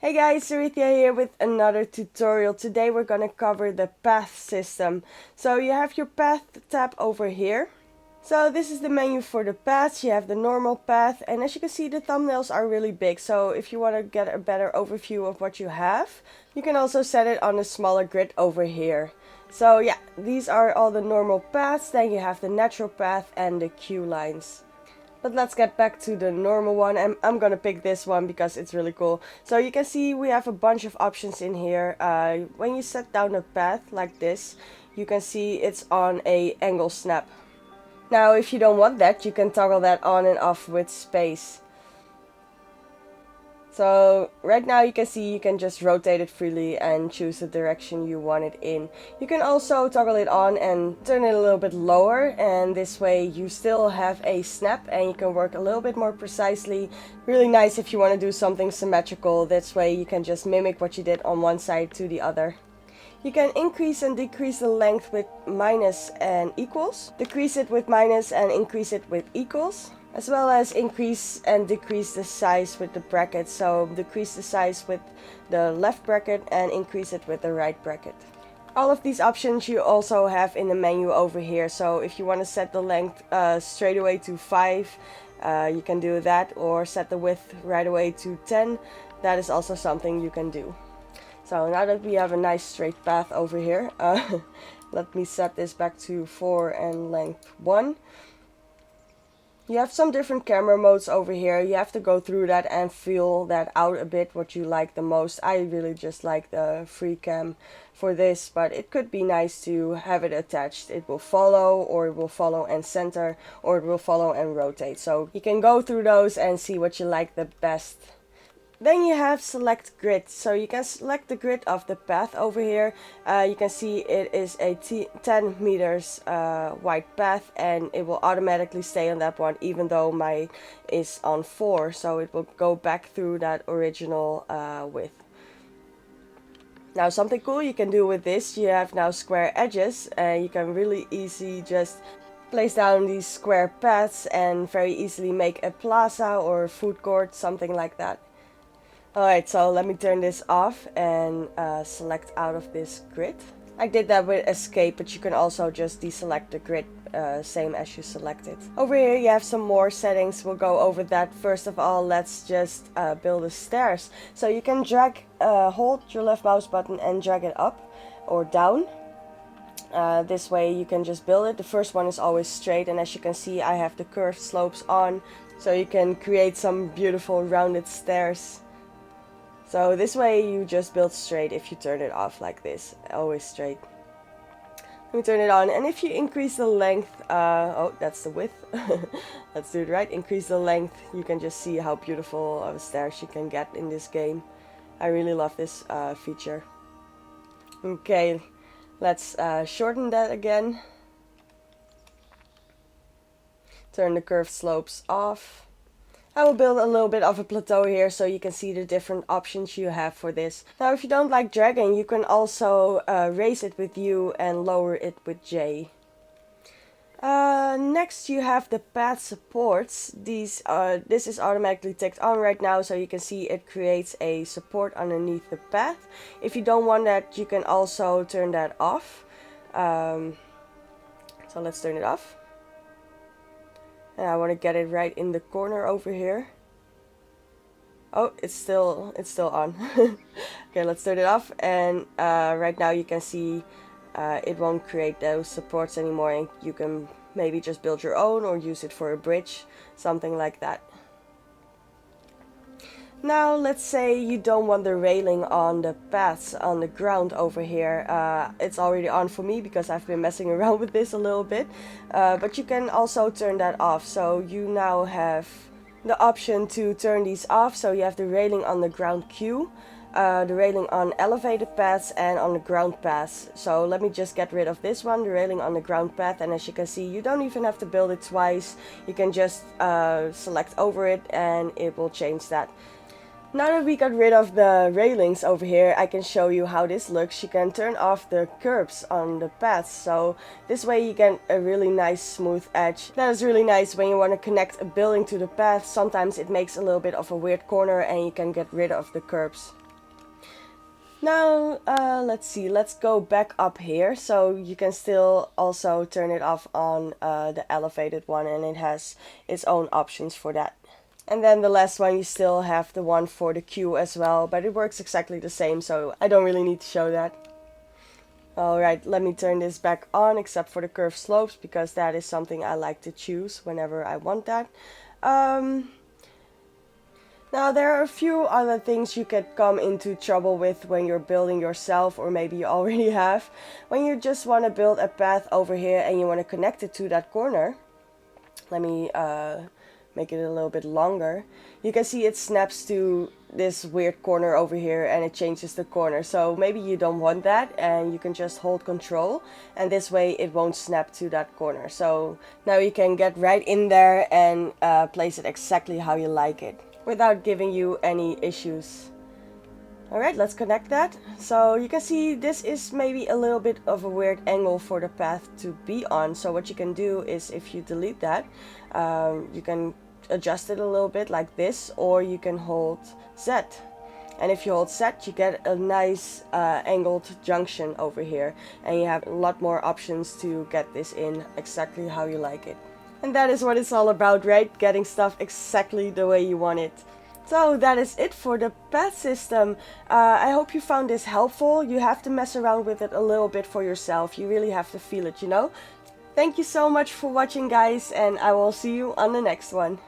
Hey guys, Aerithia here with another tutorial. Today we're gonna cover the path system. So you have your path tab over here. So this is the menu for the paths. You have the normal path, and as you can see the thumbnails are really big. So if you want to get a better overview of what you have, you can also set it on a smaller grid over here. So yeah, these are all the normal paths. Then you have the natural path and the queue lines. But let's get back to the normal one, and I'm gonna pick this one because it's really cool. So you can see we have a bunch of options in here. When you set down a path like this, you can see it's on a angle snap. Now if you don't want that, you can toggle that on and off with space. So right now you can see you can just rotate it freely and choose the direction you want it in. You can also toggle it on and turn it a little bit lower, and this way you still have a snap and you can work a little bit more precisely. Really nice if you want to do something symmetrical. This way you can just mimic what you did on one side to the other. You can increase and decrease the length with minus and equals, decrease it with minus and increase it with equals, as well as increase and decrease the size with the bracket. So decrease the size with the left bracket and increase it with the right bracket. All of these options you also have in the menu over here. So if you want to set the length straight away to 5, you can do that, or set the width right away to 10. That is also something you can do. So now that we have a nice straight path over here, let me set this back to 4 and length 1. You have some different camera modes over here. You have to go through that and feel that out a bit, what you like the most. I really just like the free cam for this, but it could be nice to have it attached. It will follow, or it will follow and center, or it will follow and rotate. So you can go through those and see what you like the best. Then you have select grid, so you can select the grid of the path over here. You can see it is a 10 meters wide path, and it will automatically stay on that one even though mine is on 4, so it will go back through that original width. Now something cool you can do with this, you have now square edges, and you can really easy just place down these square paths and very easily make a plaza or a food court, something like that. Alright, so let me turn this off and select out of this grid. I did that with escape, but you can also just deselect the grid, same as you selected. Over here you have some more settings. We'll go over that. First of all, let's just build the stairs. So you can hold your left mouse button and drag it up or down. This way you can just build it. The first one is always straight, and as you can see I have the curved slopes on, so you can create some beautiful rounded stairs. So this way you just build straight if you turn it off like this, always straight. Let me turn it on, and if you increase the length, oh that's the width, let's do it right, increase the length, you can just see how beautiful of stairs you can get in this game. I really love this feature. Okay, let's shorten that again. Turn the curved slopes off. I will build a little bit of a plateau here so you can see the different options you have for this. Now if you don't like dragging, you can also raise it with U and lower it with J. Next you have the path supports. This is automatically ticked on right now, so you can see it creates a support underneath the path. If you don't want that, you can also turn that off. So let's turn it off. And I want to get it right in the corner over here. Oh, it's still on. Okay, let's turn it off. And right now you can see it won't create those supports anymore, and you can maybe just build your own or use it for a bridge, something like that. Now let's say you don't want the railing on the paths on the ground over here. It's already on for me because I've been messing around with this a little bit. But you can also turn that off. So you now have the option to turn these off. So you have the railing on the ground queue, the railing on elevated paths, and on the ground paths. So let me just get rid of this one, the railing on the ground path, and as you can see you don't even have to build it twice. You can just select over it and it will change that. Now that we got rid of the railings over here, I can show you how this looks. You can turn off the curbs on the paths, so this way you get a really nice smooth edge. That is really nice when you want to connect a building to the path. Sometimes it makes a little bit of a weird corner and you can get rid of the curbs. Now, let's see, let's go back up here. So you can still also turn it off on the elevated one, and it has its own options for that. And then the last one, you still have the one for the queue as well, but it works exactly the same, so I don't really need to show that. Alright, let me turn this back on, except for the curved slopes, because that is something I like to choose whenever I want that. Now, there are a few other things you could come into trouble with when you're building yourself, or maybe you already have. When you just want to build a path over here and you want to connect it to that corner. Let me make it a little bit longer. You can see it snaps to this weird corner over here and it changes the corner. So maybe you don't want that, and you can just hold control, and this way it won't snap to that corner. So now you can get right in there and place it exactly how you like it, without giving you any issues. Alright, let's connect that. So you can see this is maybe a little bit of a weird angle for the path to be on. So what you can do is, if you delete that, you can adjust it a little bit like this, or you can hold Z. And if you hold Z, you get a nice angled junction over here. And you have a lot more options to get this in exactly how you like it. And that is what it's all about, right? Getting stuff exactly the way you want it. So that is it for the path system. I hope you found this helpful. You have to mess around with it a little bit for yourself. You really have to feel it, you know? Thank you so much for watching, guys, and I will see you on the next one.